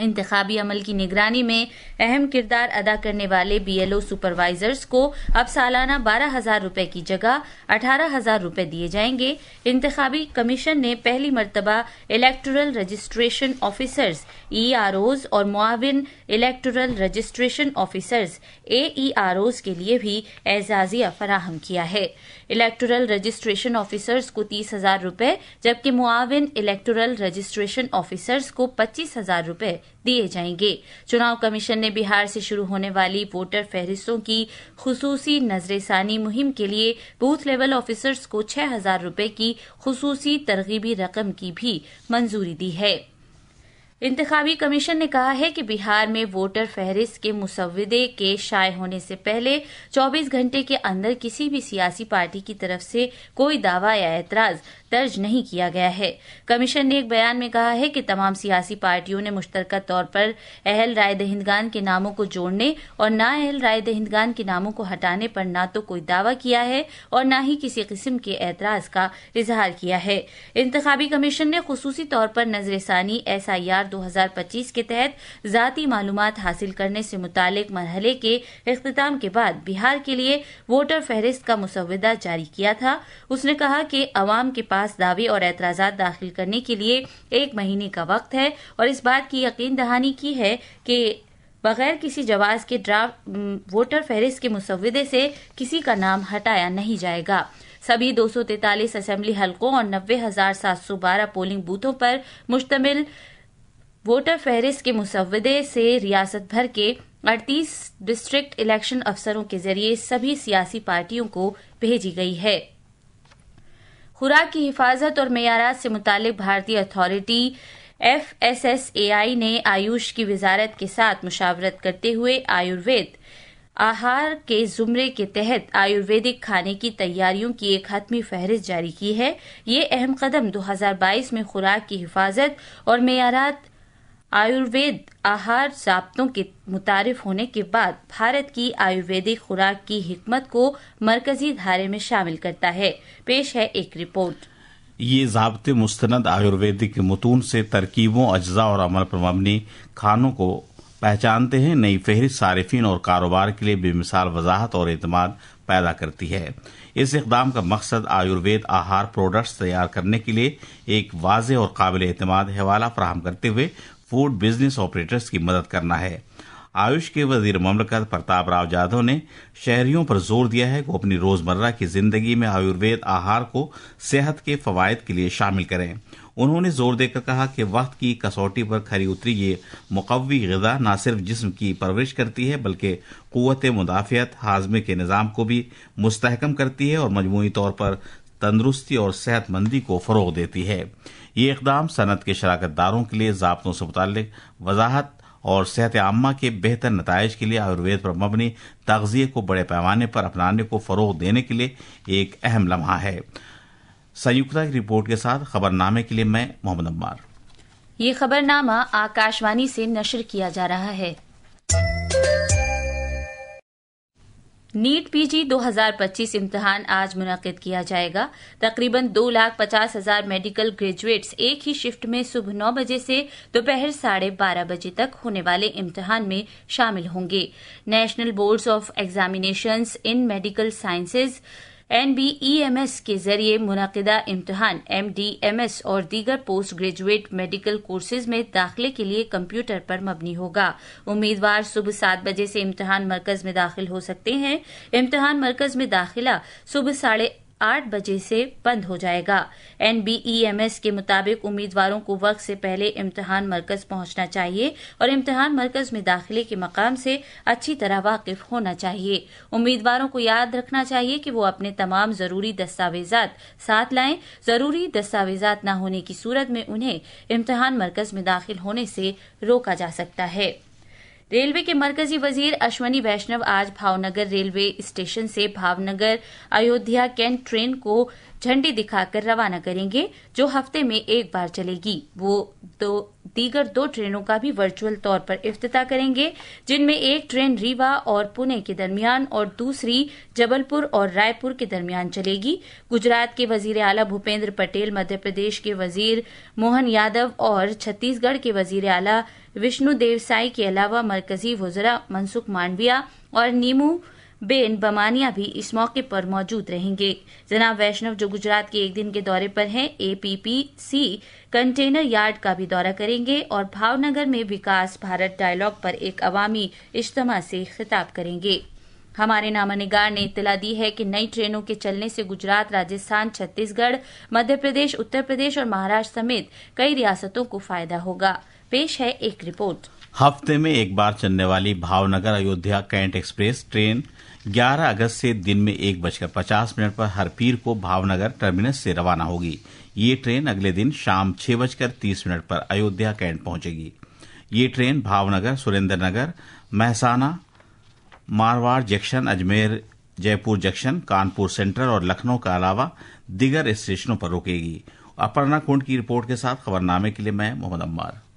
انتخابی عمل کی نگرانی میں اہم کردار ادا کرنے والے BLO سپروائزرز کو اب سالانہ 12,000 روپے کی جگہ 18,000 روپے دیے جائیں گے۔ انتخابی کمیشن نے پہلی مرتبہ الیکٹورل رجسٹریشن آفیسرز EROز اور معاون الیکٹورل رجسٹریشن آفیسرز AEROز کے لیے بھی اعزازیہ فراہم کیا ہے۔ الیکٹورل رجسٹریشن آفیسرز کو 30,000 روپے جبکہ معاون الیکٹورل رجسٹریشن آفیسرز کو 25,000 روپے دیے جائیں گے۔ چناؤ کمیشن نے بہار سے شروع ہونے والی ووٹر فہرستوں کی خصوصی نظر ثانی مہم کے لیے بوتھ لیول آفیسرز کو 6,000 روپے کی خصوصی ترغیبی رقم کی بھی منظوری دی ہے۔ انتخابی کمیشن نے کہا ہے کہ بہار میں ووٹر فہرست کے مسودے کے شائع ہونے سے پہلے 24 گھنٹے کے اندر کسی بھی سیاسی پارٹی کی طرف سے کوئی دعویٰ یا اعتراض درج نہیں کیا گیا ہے۔ کمیشن نے ایک بیان میں کہا ہے کہ تمام سیاسی پارٹیوں نے مشترکہ طور پر اہل رائے دہندگان کے ناموں کو جوڑنے اور نااہل رائے دہندگان کے ناموں کو ہٹانے پر نہ تو کوئی دعویٰ کیا ہے اور نہ ہی کسی قسم کے اعتراض کا اظہار کیا ہے۔ انتخابی کمیشن نے خصوصی طور پر نظر ثانی SIR 2025 کے تحت ذاتی معلومات حاصل کرنے سے متعلق مرحلے کے اختتام کے بعد بہار کے لیے ووٹر فہرست کا مسودہ جاری کیا تھا۔ اس نے کہا کہ عوام کے پاس دعوے اور اعتراضات داخل کرنے کے لیے 1 مہینے کا وقت ہے اور اس بات کی یقین دہانی کی ہے کہ بغیر کسی جواز کے ڈرافٹ ووٹر فہرست کے مسودے سے کسی کا نام ہٹایا نہیں جائے گا۔ سبھی 243 اسمبلی حلقوں اور 90,712 پولنگ بوتھوں پر مشتمل ووٹر فہرست کے مسودے سے ریاست بھر کے 38 ڈسٹرکٹ الیکشن افسروں کے ذریعے سبھی سیاسی پارٹیوں کو بھیجی گئی ہے۔ خوراک کی حفاظت اور معیارات سے متعلق بھارتی اتھارٹی FSSAI نے آیوش کی وزارت کے ساتھ مشاورت کرتے ہوئے آیوروید آہار کے زمرے کے تحت آیورویدک کھانے کی تیاریوں کی ایک حتمی فہرست جاری کی ہے۔ یہ اہم قدم 2022 میں خوراک کی حفاظت اور معیارات آیوروید آہار ضابطوں کے متعارف ہونے کے بعد بھارت کی آیورویدک خوراک کی حکمت کو مرکزی دھارے میں شامل کرتا ہے۔ پیش ہے ایک رپورٹ۔ یہ ضابطے مستند آیورویدک متون سے ترکیبوں، اجزاء اور عمل پر مبنی کھانوں کو پہچانتے ہیں۔ نئی فہرست صارفین اور کاروبار کے لیے بے مثال وضاحت اور اعتماد پیدا کرتی ہے۔ اس اقدام کا مقصد آیوروید آہار پروڈکٹس تیار کرنے کے لیے ایک واضح اور قابل اعتماد حوالہ فراہم کرتے ہوئے فوڈ بزنس آپریٹرز کی مدد کرنا ہے۔ آیوش کے وزیر مملکت پرتاپ راؤ جادو نے شہریوں پر زور دیا ہے کہ وہ اپنی روزمرہ کی زندگی میں آیوروید آہار کو صحت کے فوائد کے لیے شامل کریں۔ انہوں نے زور دے کر کہا کہ وقت کی کسوٹی پر کھری اتری یہ مقوی غذا نہ صرف جسم کی پرورش کرتی ہے بلکہ قوت مدافعت، ہاضمے کے نظام کو بھی مستحکم کرتی ہے اور مجموعی طور پر تندرستی اور صحت مندی کو فروغ دیتی ہے۔ یہ اقدام صنعت کے شراکت داروں کے لیے ضابطوں سے متعلق وضاحت اور صحت عامہ کے بہتر نتائج کے لیے آیوروید پر مبنی تغذیے کو بڑے پیمانے پر اپنانے کو فروغ دینے کے لیے ایک اہم لمحہ ہے۔ سیوکتا کی رپورٹ کے ساتھ خبرنامے کے لیے میں محمد عمار۔ یہ خبرنامہ آکاشوانی سے نشر کیا جا رہا ہے۔ نیٹ PG 2025 امتحان آج منعقد کیا جائے گا۔ تقریباً 2,50,000 میڈیکل گریجویٹس ایک ہی شفٹ میں صبح 9 بجے سے دوپہر 12:30 بجے تک ہونے والے امتحان میں شامل ہوں گے۔ National boards of examinations in medical sciences NBEMS کے ذریعے منعقدہ امتحان MDMS اور دیگر پوسٹ گریجویٹ میڈیکل کورسز میں داخلے کے لیے کمپیوٹر پر مبنی ہوگا۔ امیدوار صبح 7 بجے سے امتحان مرکز میں داخل ہو سکتے ہیں۔ امتحان مرکز میں داخلہ صبح 8:30 بجے سے بند ہو جائے گا۔ NBEMS کے مطابق امیدواروں کو وقت سے پہلے امتحان مرکز پہنچنا چاہیے اور امتحان مرکز میں داخلے کے مقام سے اچھی طرح واقف ہونا چاہیے۔ امیدواروں کو یاد رکھنا چاہیے کہ وہ اپنے تمام ضروری دستاویزات ساتھ لائیں۔ ضروری دستاویزات نہ ہونے کی صورت میں انہیں امتحان مرکز میں داخل ہونے سے روکا جا سکتا ہے۔ ریلوے کے مرکزی وزیر اشونی ویشنو آج بھاونگر ریلوے اسٹیشن سے بھاونگر ایودھیا کینٹ ٹرین کو جھنڈی دکھا کر روانہ کریں گے جو ہفتے میں ایک بار چلے گی۔ وہ دیگر 2 ٹرینوں کا بھی ورچوئل طور پر افتتاح کریں گے، جن میں ایک ٹرین ریوا اور پونے کے درمیان اور دوسری جبل پور اور رائے پور کے درمیان چلے گی۔ گجرات کے وزیر اعلیٰ بھوپیندر پٹیل، مدھیہ پردیش کے وزیر موہن یادو اور چھتیس گڑھ کے وزیر اعلیٰ وشنو دیو سائی کے علاوہ مرکزی وزراء منسکھ مانڈویہ اور نیمو بین بمانیہ بھی اس موقع پر موجود رہیں گے۔ جناب ویشنو، جو گجرات کے ایک دن کے دورے پر ہیں، APPC کنٹینر یارڈ کا بھی دورہ کریں گے اور بھاونگر میں وکاس بھارت ڈائیلاگ پر ایک عوامی اجتماع سے خطاب کریں گے۔ ہمارے نامہ نگار نے اطلاع دی ہے کہ نئی ٹرینوں کے چلنے سے گجرات، راجستھان، چھتیس گڑھ، مدھیہ پردیش، اتر پردیش اور مہاراشٹر سمیت کئی ریاستوں کو فائدہ ہوگا۔ پیش ہے ایک رپورٹ۔ ہفتے میں ایک بار چلنے والی Bhavnagar Ayodhya cantt express train 11 اگست سے دن میں 1:50 پر ہر پیر کو بھاونگر ٹرمینس سے روانہ ہوگی۔ یہ ٹرین اگلے دن شام 6:30 پر ایودھیا کینٹ پہنچے گی۔ یہ ٹرین بھاونگر، سریندر نگر، مہسانہ، مارواڑ جنکشن، اجمیر جے پور جنکشن، کانپور سینٹرل اور لکھنؤ کے علاوہ دیگر اسٹیشنوں پر رکے گی۔ اپرنا کنڈ کی رپورٹ کے ساتھ خبرنامے کے لیے میں محمد عمار۔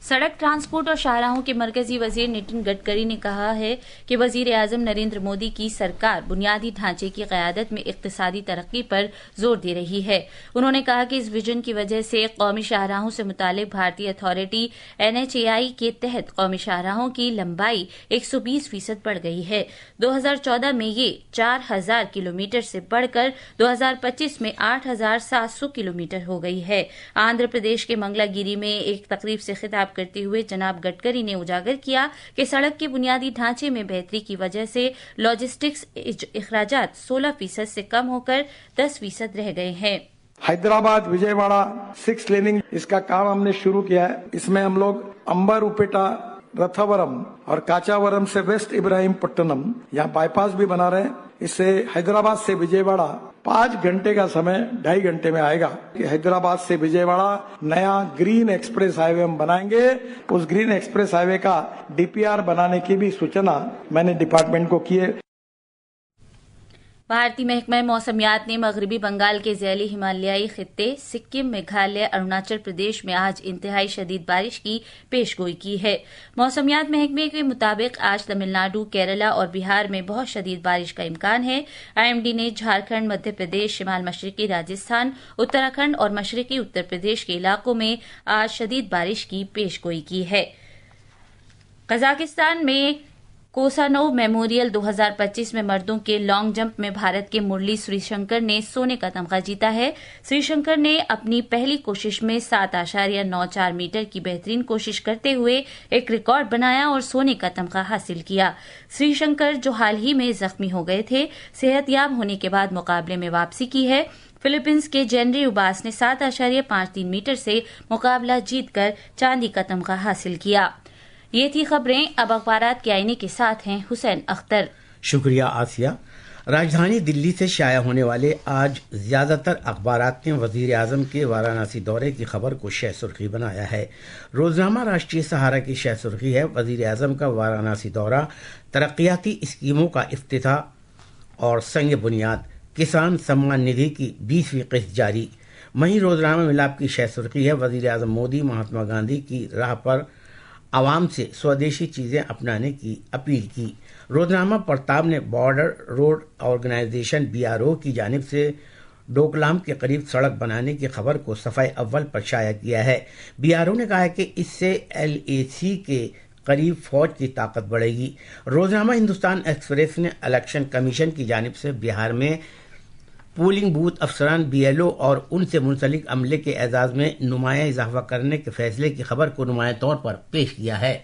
سڑک ٹرانسپورٹ اور شاہراہوں کے مرکزی وزیر نتن گڈکری نے کہا ہے کہ وزیر اعظم نریندر مودی کی سرکار بنیادی ڈھانچے کی قیادت میں اقتصادی ترقی پر زور دے رہی ہے۔ انہوں نے کہا کہ اس ویژن کی وجہ سے قومی شاہراہوں سے متعلق بھارتی اتھارٹی NHAI کے تحت قومی شاہراہوں کی لمبائی 120% بڑھ گئی ہے۔ 2014 میں یہ 4000 کلومیٹر سے بڑھ کر 2025 میں 8700 کلومیٹر ہو گئی ہے۔ آندھرا پردیش کے منگلا گیری میں ایک تقریب سے خطاب کرتے ہوئے جناب گڈکری نے اجاگر کیا کہ سڑک کے بنیادی ڈھانچے میں بہتری کی وجہ سے لاجسٹکس اخراجات 16% سے کم ہو کر 10% رہ گئے ہیں۔ حیدرآباد وجے واڑا 6 لیننگ اس کا کام ہم نے شروع کیا ہے۔ اس میں ہم لوگ امباروپیٹا، رتھاورم اور کاچاورم سے ویسٹ ابراہیم پٹنم یہاں بائی پاس بھی بنا رہے ہیں۔ اس سے حیدرآباد سے وجے واڑا 5 گھنٹے کا سمے 2.5 گھنٹے میں آئے گا۔ حیدرآباد سے وجے واڑا نیا گرین ایکسپریس ہائی وے ہم بنائیں گے۔ اس گرین ایکسپریس ہائی وے کا DPR بنانے کی بھی سوچنا میں نے ڈپارٹمنٹ کو کی ہے۔ بھارتی محکمہ موسمیات نے مغربی بنگال کے ذیلی ہمالیائی خطے سکم، میگھالیہ، اروناچل پردیش میں آج انتہائی شدید بارش کی پیش گوئی کی ہے۔ موسمیات محکمے کے مطابق آج تمل ناڈو، کیرلا اور بہار میں بہت شدید بارش کا امکان ہے۔ IMD نے جھارکھنڈ، مدھیہ پردیش، شمال مشرقی راجستھان، اتراکھنڈ اور مشرقی اتر پردیش کے علاقوں میں آج شدید بارش کی پیش گوئی کی ہے۔ قزاقستان میں کوسانو میموریل 2025 میں مردوں کے لانگ جمپ میں بھارت کے مرلی سری شنکر نے سونے کا تمغہ جیتا ہے۔ سری شنکر نے اپنی پہلی کوشش میں 7.94 میٹر کی بہترین کوشش کرتے ہوئے ایک ریکارڈ بنایا اور سونے کا تمغہ حاصل کیا۔ سری شنکر، جو حال ہی میں زخمی ہو گئے تھے، صحت یاب ہونے کے بعد مقابلے میں واپسی کی ہے۔ فلپائنز کے جینری اوباس نے 7.53 میٹر سے مقابلہ جیت کر چاندی کا تمغہ حاصل کیا۔ یہ تھی خبریں۔ اب اخبارات کے آئینے کے ساتھ ہیں حسین اختر۔ شکریہ آسیہ۔ راجدھانی دلی سے شائع ہونے والے آج زیادہ تر اخبارات نے وزیر اعظم کے وارانسی دورے کی خبر کو شہ سرخی بنایا ہے۔ روزنامہ راشٹریہ سہارا کی شہ سرخی ہے: وزیر اعظم کا وارانسی دورہ، ترقیاتی اسکیموں کا افتتاح اور سنگ بنیاد، کسان سمان ندھی کی 20ویں قسط جاری۔ وہیں روزنامہ ملاپ کی شہ سرخی ہے: وزیر اعظم مودی مہاتما گاندھی کی راہ پر عوام سے سودیشی چیزیں اپنانے کی اپیل کی۔ روزنامہ پرتاب نے بارڈر روڈ آرگنائزیشن BRO کی جانب سے ڈوکلام کے قریب سڑک بنانے کی خبر کو صفحہ اول پر شائع کیا ہے۔ BRO نے کہا ہے کہ اس سے LAC کے قریب فوج کی طاقت بڑھے گی۔ روزنامہ ہندوستان ایکسپریس نے الیکشن کمیشن کی جانب سے بہار میں پولنگ بوتھ افسران BLO اور ان سے منسلک عملے کے اعزاز میں نمایاں اضافہ کرنے کے فیصلے کی خبر کو نمایاں طور پر پیش کیا ہے۔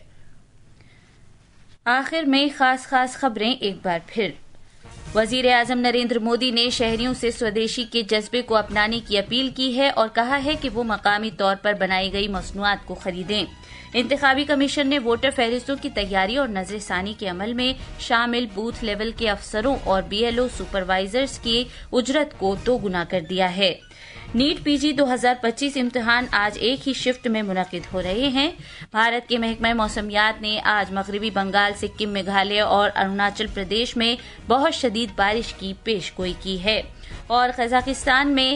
آخر میں خاص خبریں ایک بار پھر۔ وزیر اعظم نریندر مودی نے شہریوں سے سودیشی کے جذبے کو اپنانے کی اپیل کی ہے اور کہا ہے کہ وہ مقامی طور پر بنائی گئی مصنوعات کو خریدیں۔ انتخابی کمیشن نے ووٹر فہرستوں کی تیاری اور نظر ثانی کے عمل میں شامل بوتھ لیول کے افسروں اور BLO سپروائزرز کی اجرت کو 2 گنا کر دیا ہے۔ نیٹ PG 2025 امتحان آج ایک ہی شفٹ میں منعقد ہو رہے ہیں۔ بھارت کے محکمہ موسمیات نے آج مغربی بنگال، سکم، میگھالیہ اور اروناچل پردیش میں بہت شدید بارش کی پیش گوئی کی ہے۔ اور قزاقستان میں